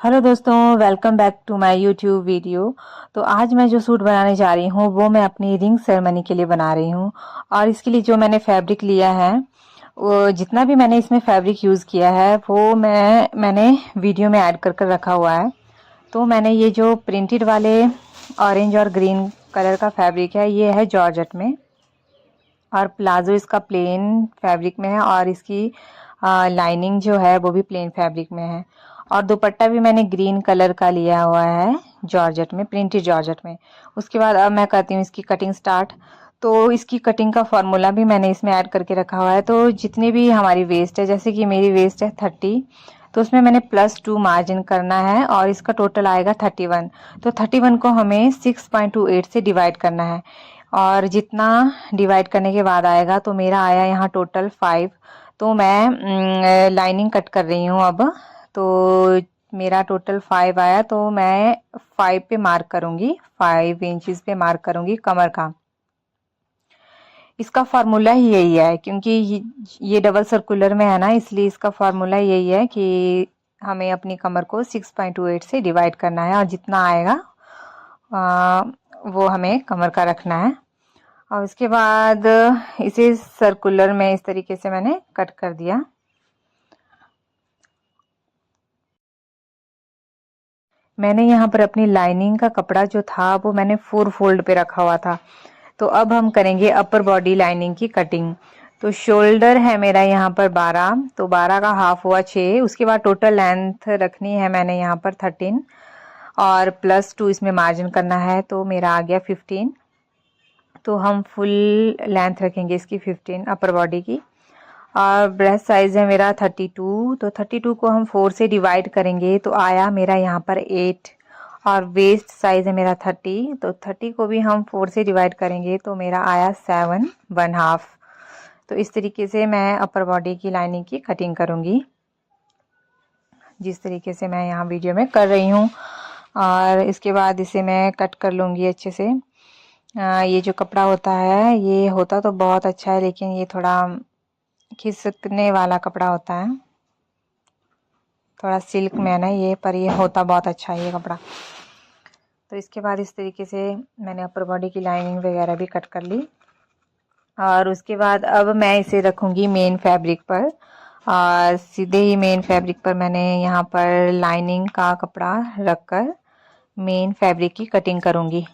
Hello दोस्तों, welcome back to my YouTube video. तो आज मैं जो सूट बनाने जा रही हूँ वो मैं अपनी रिंग सेरेमनी के लिए बना रही हूँ। और इसके लिए जो मैंने फैब्रिक लिया है, वो जितना भी मैंने इसमें फैब्रिक यूज़ किया है वो मैंने वीडियो में ऐड कर कर रखा हुआ है। तो मैंने ये जो प्रिंटेड वाले ऑरेंज और ग्रीन कलर का फैब्रिक है, ये है जॉर्जेट में। और प्लाजो इसका प्लेन फैब्रिक में है और इसकी लाइनिंग जो है वो भी प्लेन फैब्रिक में है। और दुपट्टा भी मैंने ग्रीन कलर का लिया हुआ है जॉर्जेट में, प्रिंटेड जॉर्जेट में। उसके बाद अब मैं करती हूँ इसकी कटिंग स्टार्ट। तो इसकी कटिंग का फॉर्मूला भी मैंने इसमें ऐड करके रखा हुआ है। तो जितनी भी हमारी वेस्ट है, जैसे कि मेरी वेस्ट है 30, तो उसमें मैंने +2 मार्जिन करना है और इसका टोटल आएगा 31। तो 31 को हमें 6.28 से डिवाइड करना है। और जितना डिवाइड करने के बाद आएगा तो मेरा आया यहाँ टोटल 5। तो मैं लाइनिंग कट कर रही हूँ अब। तो मेरा टोटल 5 आया, तो मैं 5 पे मार्क करूंगी, 5 इंचेस पे मार्क करूंगी कमर का। इसका फार्मूला ही यही है, क्योंकि ये डबल सर्कुलर में है ना, इसलिए इसका फार्मूला यही है कि हमें अपनी कमर को 6.28 से डिवाइड करना है और जितना आएगा वो हमें कमर का रखना है। और उसके बाद इसे सर्कुलर में इस तरीके से मैंने कट कर दिया। मैंने यहाँ पर अपनी लाइनिंग का कपड़ा जो था वो मैंने 4 फोल्ड पे रखा हुआ था। तो अब हम करेंगे अपर बॉडी लाइनिंग की कटिंग। तो शोल्डर है मेरा यहाँ पर 12, तो 12 का हाफ हुआ 6। उसके बाद टोटल लेंथ रखनी है मैंने यहाँ पर 13 और +2 इसमें मार्जिन करना है, तो मेरा आ गया 15। तो हम फुल लेंथ रखेंगे इसकी 15 अपर बॉडी की। और ब्रेस्ट साइज है मेरा 32, तो 32 को हम 4 से डिवाइड करेंगे तो आया मेरा यहाँ पर 8। और वेस्ट साइज है मेरा 30, तो 30 को भी हम 4 से डिवाइड करेंगे तो मेरा आया 7 1/2। तो इस तरीके से मैं अपर बॉडी की लाइनिंग की कटिंग करूँगी, जिस तरीके से मैं यहाँ वीडियो में कर रही हूँ। और इसके बाद इसे मैं कट कर लूँगी अच्छे से। ये जो कपड़ा होता है, ये होता तो बहुत अच्छा है, लेकिन ये थोड़ा खिसकने वाला कपड़ा होता है, थोड़ा सिल्क में है ना ये, पर ये होता बहुत अच्छा है ये कपड़ा। तो इसके बाद इस तरीके से मैंने अपर बॉडी की लाइनिंग वगैरह भी कट कर ली। और उसके बाद अब मैं इसे रखूँगी मेन फैब्रिक पर। और सीधे ही मेन फैब्रिक पर मैंने यहाँ पर लाइनिंग का कपड़ा रखकर मेन फैब्रिक की कटिंग करूँगी।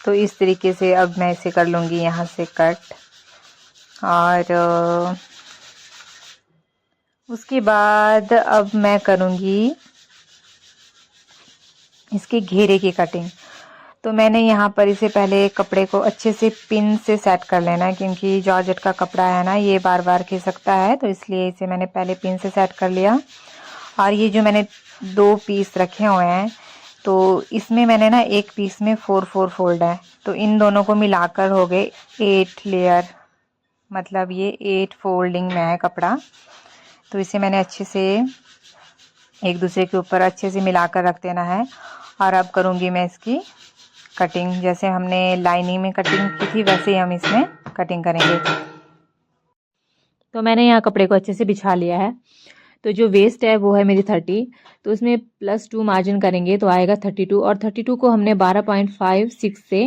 तो इस तरीके से अब मैं इसे कर लूँगी यहाँ से कट। और उसके बाद अब मैं करूँगी इसके घेरे की कटिंग। तो मैंने यहाँ पर इसे पहले कपड़े को अच्छे से पिन से सेट कर लेना है, क्योंकि जॉर्जेट का कपड़ा है ना, ये बार बार खिसकता है, तो इसलिए इसे मैंने पहले पिन से सेट कर लिया। और ये जो मैंने 2 पीस रखे हुए हैं, तो इसमें मैंने ना एक पीस में 4 फोल्ड है, तो इन दोनों को मिलाकर हो गए 8 लेयर, मतलब ये 8 फोल्डिंग में है कपड़ा। तो इसे मैंने अच्छे से एक दूसरे के ऊपर अच्छे से मिलाकर रख देना है। और अब करूँगी मैं इसकी कटिंग, जैसे हमने लाइनिंग में कटिंग की थी वैसे ही हम इसमें कटिंग करेंगे। तो मैंने यहाँ कपड़े को अच्छे से बिछा लिया है। तो जो वेस्ट है वो है मेरी 30, तो उसमें +2 मार्जिन करेंगे तो आएगा 32। और 32 को हमने 12.56 से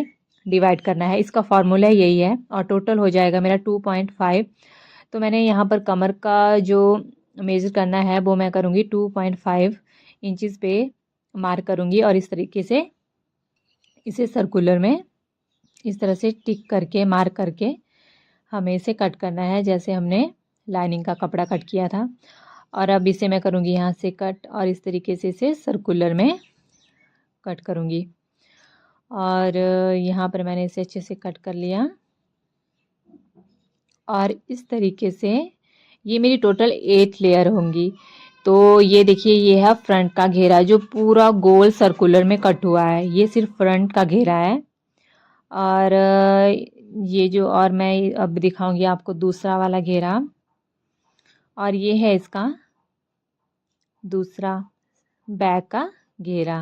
डिवाइड करना है, इसका फॉर्मूला यही है। और टोटल हो जाएगा मेरा 2.5। तो मैंने यहाँ पर कमर का जो मेजर करना है वो मैं करूँगी 2.5 इंचज़ पे मार्क करूँगी। और इस तरीके से इसे सर्कुलर में इस तरह से टिक करके मार्क करके हमें इसे कट करना है, जैसे हमने लाइनिंग का कपड़ा कट किया था। और अब इसे मैं करूँगी यहाँ से कट, और इस तरीके से इसे सर्कुलर में कट करूँगी। और यहाँ पर मैंने इसे अच्छे से कट कर लिया। और इस तरीके से ये मेरी टोटल 8 लेयर होंगी। तो ये देखिए, ये है फ्रंट का घेरा जो पूरा गोल सर्कुलर में कट हुआ है, ये सिर्फ फ्रंट का घेरा है। और ये जो, और मैं अब दिखाऊंगी आपको दूसरा वाला घेरा। और ये है इसका दूसरा बैक का घेरा।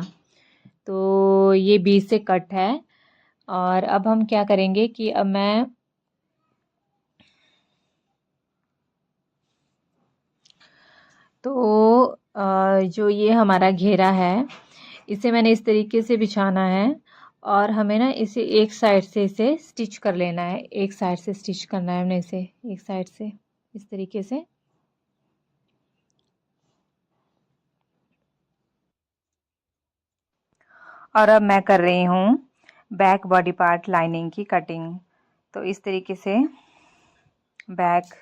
तो ये बीच से कट है। और अब हम क्या करेंगे कि अब मैं तो जो ये हमारा घेरा है इसे मैंने इस तरीके से बिछाना है और हमें ना इसे एक साइड से इसे स्टिच कर लेना है। एक साइड से स्टिच करना है हमने इसे एक साइड से इस तरीके से। और अब मैं कर रही हूँ बैक बॉडी पार्ट लाइनिंग की कटिंग। तो इस तरीके से back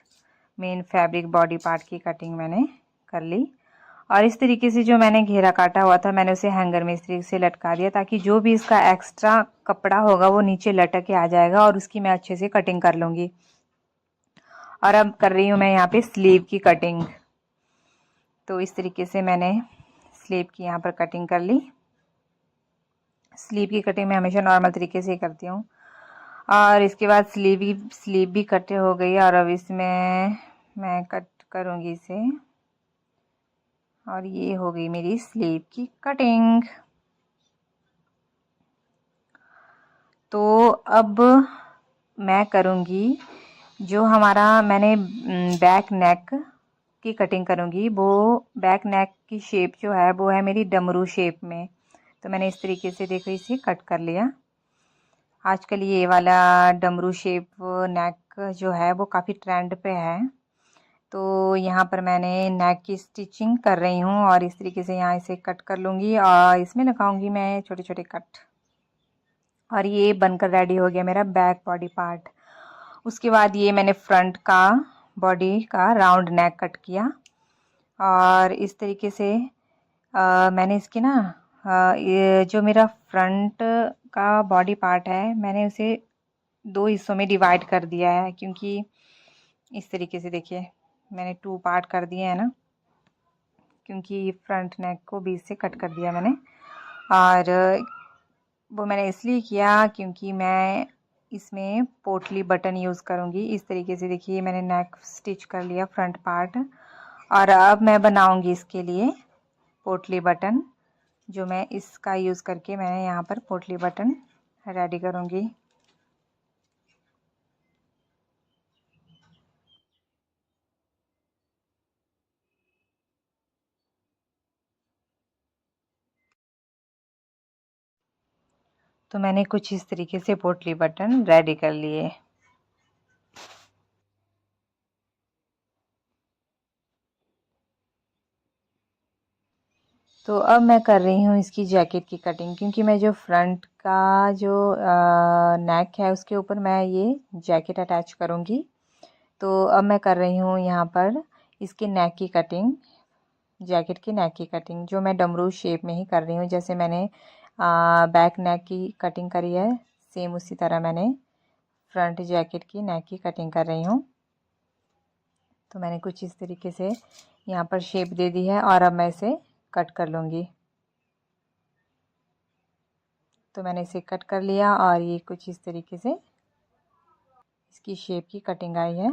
main fabric body part की कटिंग मैंने कर ली। और इस तरीके से जो मैंने घेरा काटा हुआ था मैंने उसे हैंगर में इस तरीके से लटका दिया ताकि जो भी इसका एक्स्ट्रा कपड़ा होगा वो नीचे लटक के आ जाएगा और उसकी मैं अच्छे से कटिंग कर लूँगी। और अब कर रही हूँ मैं यहाँ पे स्लीव की कटिंग। तो इस तरीके से मैंने स्लीव की यहाँ पर कटिंग कर ली। स्लीव की कटिंग मैं हमेशा नॉर्मल तरीके से ही करती हूँ। और इसके बाद स्लीव भी कट हो गई और अब इसमें मैं कट करूँगी इसे। और ये हो गई मेरी स्लीव की कटिंग। तो अब मैं करूँगी जो हमारा मैंने बैक नेक की कटिंग करूँगी। वो बैक नेक की शेप जो है वो है मेरी डमरू शेप में। तो मैंने इस तरीके से देखो इसे कट कर लिया। आजकल ये वाला डमरू शेप नेक जो है वो काफ़ी ट्रेंड पे है। तो यहाँ पर मैंने नेक की स्टिचिंग कर रही हूँ और इस तरीके से यहाँ इसे कट कर लूँगी और इसमें लगाऊंगी मैं छोटे छोटे कट। और ये बनकर रेडी हो गया मेरा बैक बॉडी पार्ट। उसके बाद ये मैंने फ्रंट का बॉडी का राउंड नेक कट किया और इस तरीके से मैंने इसकी ना ये जो मेरा फ्रंट का बॉडी पार्ट है मैंने उसे दो हिस्सों में डिवाइड कर दिया है। क्योंकि इस तरीके से देखिए मैंने 2 पार्ट कर दिए हैं ना, क्योंकि फ्रंट नेक को बीच से कट कर दिया मैंने। और वो मैंने इसलिए किया क्योंकि मैं इसमें पोटली बटन यूज़ करूँगी। इस तरीके से देखिए मैंने नेक स्टिच कर लिया फ्रंट पार्ट और अब मैं बनाऊँगी इसके लिए पोटली बटन, जो मैं इसका यूज़ करके मैंने यहाँ पर पोटली बटन रेडी करूँगी। तो मैंने कुछ इस तरीके से पोटली बटन रेडी कर लिए। तो अब मैं कर रही हूँ इसकी जैकेट की कटिंग, क्योंकि मैं जो फ्रंट का जो नेक है उसके ऊपर मैं ये जैकेट अटैच करूँगी। तो अब मैं कर रही हूँ यहाँ पर इसके नेक की कटिंग, जैकेट की नेक की कटिंग, जो मैं डमरू शेप में ही कर रही हूँ। जैसे मैंने बैक नेक की कटिंग करी है सेम उसी तरह मैंने फ्रंट जैकेट की नेक की कटिंग कर रही हूँ। तो मैंने कुछ इस तरीके से यहाँ पर शेप दे दी है और अब मैं इसे कट कर लूँगी। तो मैंने इसे कट कर लिया और ये कुछ इस तरीके से इसकी शेप की कटिंग आई है।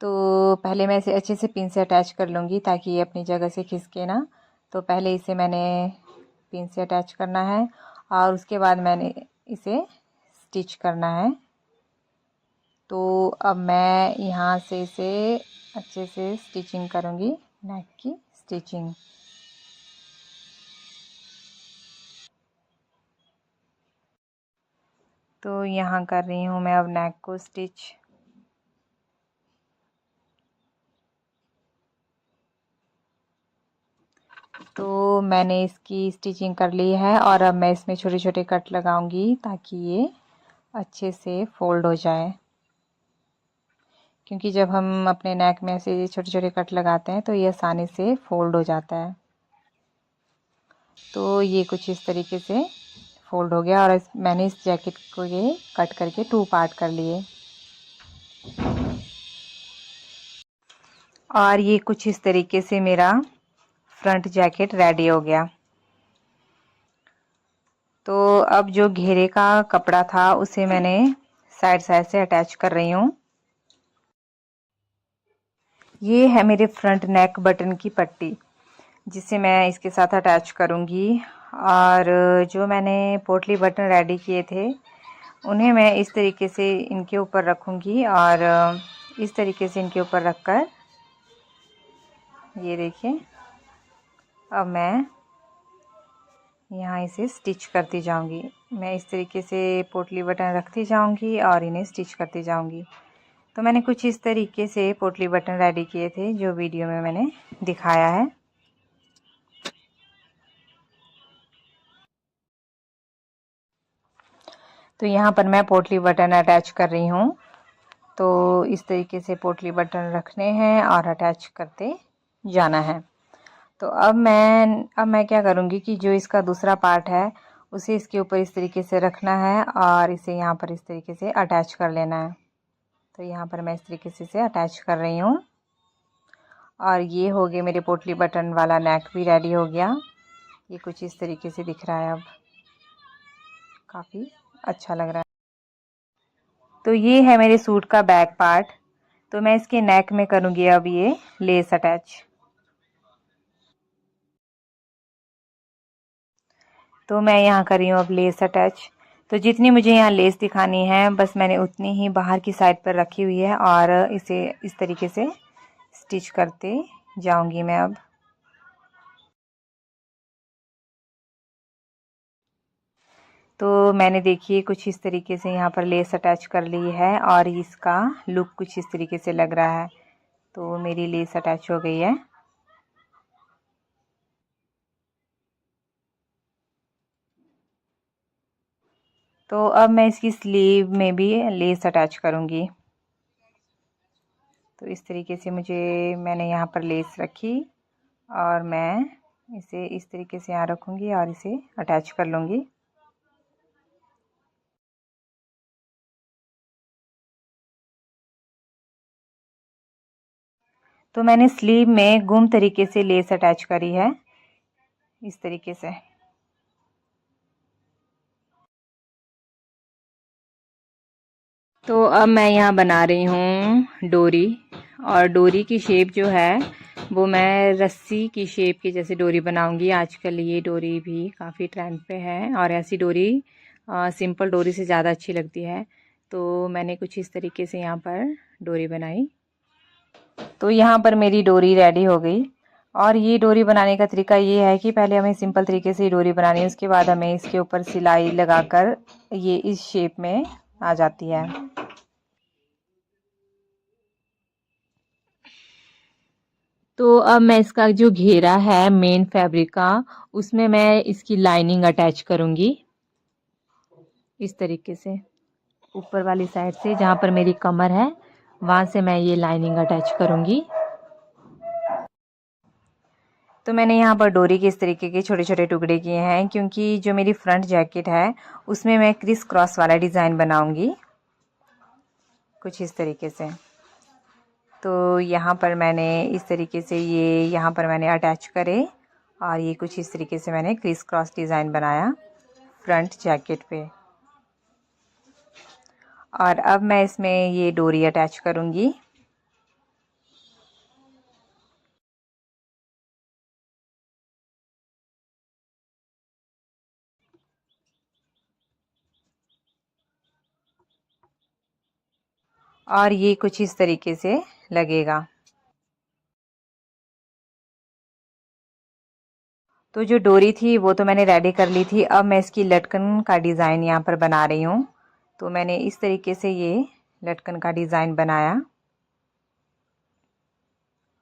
तो पहले मैं इसे अच्छे से पिन से अटैच कर लूँगी ताकि ये अपनी जगह से खिसके ना। तो पहले इसे मैंने पिन से अटैच करना है और उसके बाद मैंने इसे स्टिच करना है। तो अब मैं यहाँ से इसे अच्छे से स्टिचिंग करूँगी, नेक की स्टिचिंग। तो यहाँ कर रही हूँ मैं अब नेक को स्टिच। तो मैंने इसकी स्टिचिंग कर ली है और अब मैं इसमें छोटे छोटे कट लगाऊंगी ताकि ये अच्छे से फोल्ड हो जाए। क्योंकि जब हम अपने नेक में ऐसे छोटे छोटे कट लगाते हैं तो ये आसानी से फोल्ड हो जाता है। तो ये कुछ इस तरीके से फोल्ड हो गया और मैंने इस जैकेट को ये कट करके 2 पार्ट कर लिए। और ये कुछ इस तरीके से मेरा फ्रंट जैकेट रेडी हो गया। तो अब जो घेरे का कपड़ा था उसे मैंने साइड साइड से अटैच कर रही हूँ। ये है मेरे फ्रंट नेक बटन की पट्टी, जिसे मैं इसके साथ अटैच करूँगी। और जो मैंने पोटली बटन रेडी किए थे उन्हें मैं इस तरीके से इनके ऊपर रखूँगी और इस तरीके से इनके ऊपर रखकर ये देखिए, अब मैं यहाँ इसे स्टिच करती जाऊंगी। मैं इस तरीके से पोटली बटन रखती जाऊंगी और इन्हें स्टिच करती जाऊंगी। तो मैंने कुछ इस तरीके से पोटली बटन रेडी किए थे जो वीडियो में मैंने दिखाया है। तो यहाँ पर मैं पोटली बटन अटैच कर रही हूँ। तो इस तरीके से पोटली बटन रखने हैं और अटैच करते जाना है। तो अब मैं क्या करूँगी कि जो इसका दूसरा पार्ट है उसे इसके ऊपर इस तरीके से रखना है और इसे यहाँ पर इस तरीके से अटैच कर लेना है। तो यहाँ पर मैं इस तरीके से इसे अटैच कर रही हूँ और ये हो गए मेरे पोटली बटन वाला नेक भी रेडी हो गया। ये कुछ इस तरीके से दिख रहा है, अब काफ़ी अच्छा लग रहा है। तो ये है मेरे सूट का बैक पार्ट। तो मैं इसके नेक में करूँगी अब ये लेस अटैच। तो मैं यहाँ कर रही हूँ अब लेस अटैच। तो जितनी मुझे यहाँ लेस दिखानी है बस मैंने उतनी ही बाहर की साइड पर रखी हुई है और इसे इस तरीके से स्टिच करते जाऊंगी मैं अब। तो मैंने देखिए कुछ इस तरीके से यहाँ पर लेस अटैच कर ली है और इसका लुक कुछ इस तरीके से लग रहा है। तो मेरी लेस अटैच हो गई है। तो अब मैं इसकी स्लीव में भी लेस अटैच करूँगी। तो इस तरीके से मैंने यहाँ पर लेस रखी और मैं इसे इस तरीके से यहाँ रखूँगी और इसे अटैच कर लूँगी। तो मैंने स्लीव में गुम तरीके से लेस अटैच करी है इस तरीके से। तो अब मैं यहाँ बना रही हूँ डोरी, और डोरी की शेप जो है वो मैं रस्सी की शेप की जैसे डोरी बनाऊंगी। आजकल ये डोरी भी काफ़ी ट्रेंड पे है और ऐसी डोरी सिंपल डोरी से ज़्यादा अच्छी लगती है। तो मैंने कुछ इस तरीके से यहाँ पर डोरी बनाई। तो यहाँ पर मेरी डोरी रेडी हो गई। और ये डोरी बनाने का तरीका ये है कि पहले हमें सिंपल तरीके से डोरी बनानी है, उसके बाद हमें इसके ऊपर सिलाई लगाकर ये इस शेप में आ जाती है। तो अब मैं इसका जो घेरा है मेन फैब्रिक का, उसमें मैं इसकी लाइनिंग अटैच करूंगी इस तरीके से। ऊपर वाली साइड से जहाँ पर मेरी कमर है वहां से मैं ये लाइनिंग अटैच करूंगी। तो मैंने यहाँ पर डोरी के इस तरीके के छोटे छोटे टुकड़े किए हैं क्योंकि जो मेरी फ्रंट जैकेट है उसमें मैं क्रिस क्रॉस वाला डिज़ाइन बनाऊंगी कुछ इस तरीके से। तो यहाँ पर मैंने इस तरीके से ये यहाँ पर मैंने अटैच करे और ये कुछ इस तरीके से मैंने क्रिस क्रॉस डिज़ाइन बनाया फ्रंट जैकेट पे। और अब मैं इसमें ये डोरी अटैच करूँगी। और ये कुछ इस तरीके से लगेगा। तो जो डोरी थी वो तो मैंने रेडी कर ली थी। अब मैं इसकी लटकन का डिज़ाइन यहाँ पर बना रही हूँ। तो मैंने इस तरीके से ये लटकन का डिज़ाइन बनाया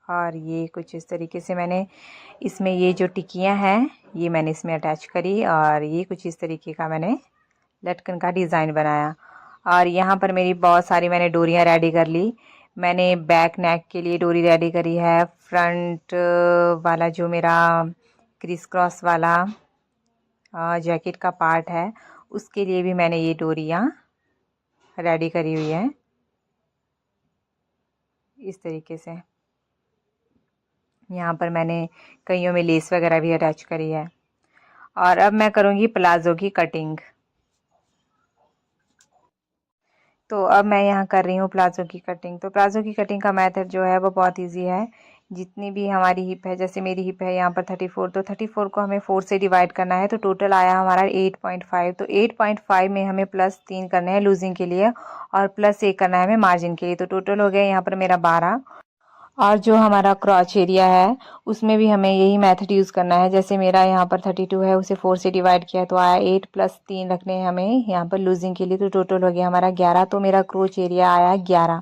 और ये कुछ इस तरीके से मैंने इसमें ये जो टिकियाँ हैं ये मैंने इसमें अटैच करी और ये कुछ इस तरीके का मैंने लटकन का डिज़ाइन बनाया। और यहाँ पर मेरी बहुत सारी मैंने डोरियाँ रेडी कर ली। मैंने बैक नेक के लिए डोरी रेडी करी है। फ्रंट वाला जो मेरा क्रिस क्रॉस वाला जैकेट का पार्ट है उसके लिए भी मैंने ये डोरियाँ रेडी करी हुई है इस तरीके से। यहाँ पर मैंने कईयों में लेस वगैरह भी अटैच करी है। और अब मैं करूँगी प्लाज़ो की कटिंग। तो अब मैं यहाँ कर रही हूँ प्लाज़ो की कटिंग। तो प्लाज़ो की कटिंग का मेथड जो है वो बहुत इजी है। जितनी भी हमारी हिप है, जैसे मेरी हिप है यहाँ पर 34, तो 34 को हमें 4 से डिवाइड करना है। तो टोटल आया हमारा 8.5। तो 8.5 में हमें +3 करने हैं लूजिंग के लिए और +1 करना है हमें मार्जिन के लिए। तो टोटल हो गया यहाँ पर मेरा 12। और जो हमारा क्रॉच एरिया है उसमें भी हमें यही मेथड यूज़ करना है। जैसे मेरा यहाँ पर 32 है, उसे 4 से डिवाइड किया तो आया 8 प्लस 3 रखने हैं हमें यहाँ पर लूजिंग के लिए, तो टोटल हो गया हमारा 11। तो मेरा क्रॉच एरिया आया 11।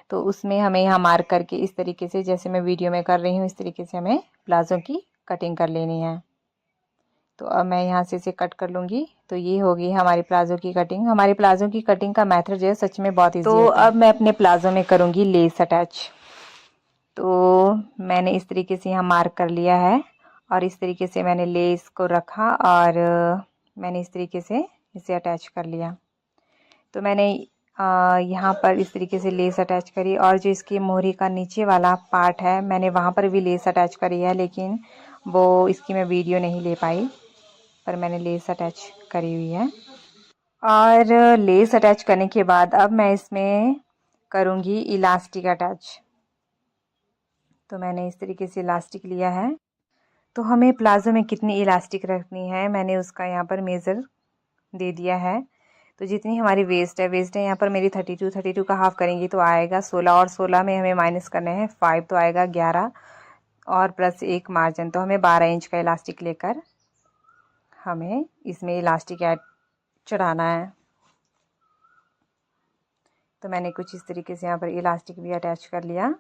तो उसमें हमें यहाँ मार्क करके इस तरीके से, जैसे मैं वीडियो में कर रही हूँ, इस तरीके से हमें प्लाजो की कटिंग कर लेनी है। तो अब मैं यहाँ से इसे कट कर लूँगी। तो ये होगी हमारी प्लाजो की कटिंग। हमारी प्लाजो की कटिंग का मेथड जो है सच में बहुत ईजी होता है। तो अब मैं अपने प्लाजो में करूँगी लेस अटैच। तो मैंने इस तरीके से यहाँ मार्क कर लिया है और इस तरीके से मैंने लेस को रखा और मैंने इस तरीके से इसे अटैच कर लिया। तो मैंने यहाँ पर इस तरीके से लेस अटैच करी और जो इसकी मोहरी का नीचे वाला पार्ट है मैंने वहाँ पर भी लेस अटैच करी है, लेकिन वो इसकी मैं वीडियो नहीं ले पाई, पर मैंने लेस अटैच करी हुई है। और लेस अटैच करने के बाद अब मैं इसमें करूँगी इलास्टिक अटैच। तो मैंने इस तरीके से इलास्टिक लिया है। तो हमें प्लाजो में कितनी इलास्टिक रखनी है मैंने उसका यहाँ पर मेज़र दे दिया है। तो जितनी हमारी वेस्ट है यहाँ पर मेरी 32 का हाफ करेंगे तो आएगा 16, और 16 में हमें माइनस करने हैं 5 तो आएगा 11 और प्लस 1 मार्जिन, तो हमें 12 इंच का इलास्टिक लेकर हमें इसमें इलास्टिक ऐड चढ़ाना है। तो मैंने कुछ इस तरीके से यहाँ पर इलास्टिक भी अटैच कर लिया।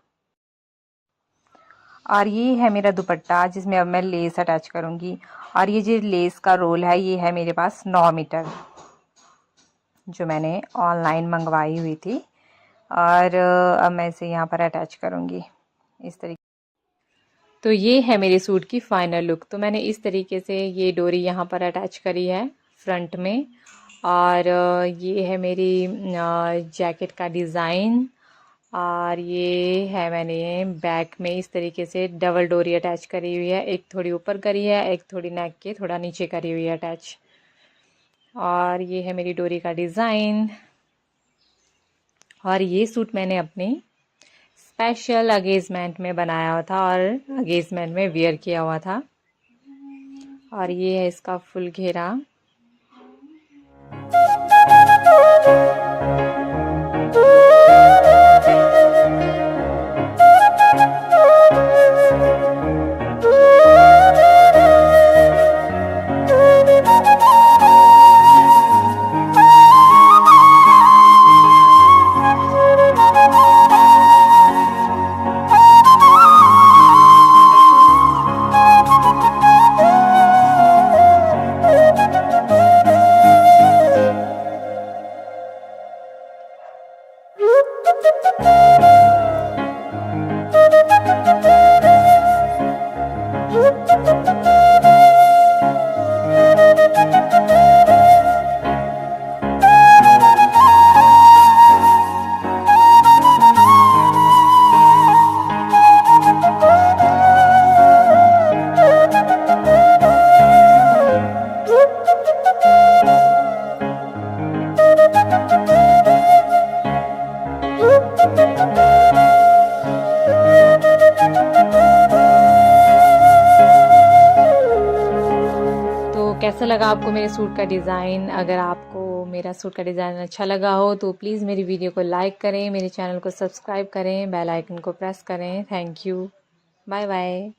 और ये है मेरा दुपट्टा जिसमें अब मैं लेस अटैच करूँगी। और ये जो लेस का रोल है ये है मेरे पास 9 मीटर, जो मैंने ऑनलाइन मंगवाई हुई थी। और अब मैं इसे यहाँ पर अटैच करूँगी इस तरीके। तो ये है मेरे सूट की फाइनल लुक। तो मैंने इस तरीके से ये डोरी यहाँ पर अटैच करी है फ्रंट में। और ये है मेरी जैकेट का डिज़ाइन। और ये है मैंने बैक में इस तरीके से डबल डोरी अटैच करी हुई है, एक थोड़ी ऊपर करी है, एक थोड़ी नेक के थोड़ा नीचे करी हुई है अटैच। और ये है मेरी डोरी का डिज़ाइन। और ये सूट मैंने अपनी स्पेशल अगेजमेंट में बनाया हुआ था और अगेजमेंट में वियर किया हुआ था। और ये है इसका फुल घेरा। कैसा लगा आपको मेरे सूट का डिज़ाइन? अगर आपको मेरा सूट का डिज़ाइन अच्छा लगा हो तो प्लीज़ मेरी वीडियो को लाइक करें, मेरे चैनल को सब्सक्राइब करें, बेल आइकन को प्रेस करें। Thank you. Bye bye.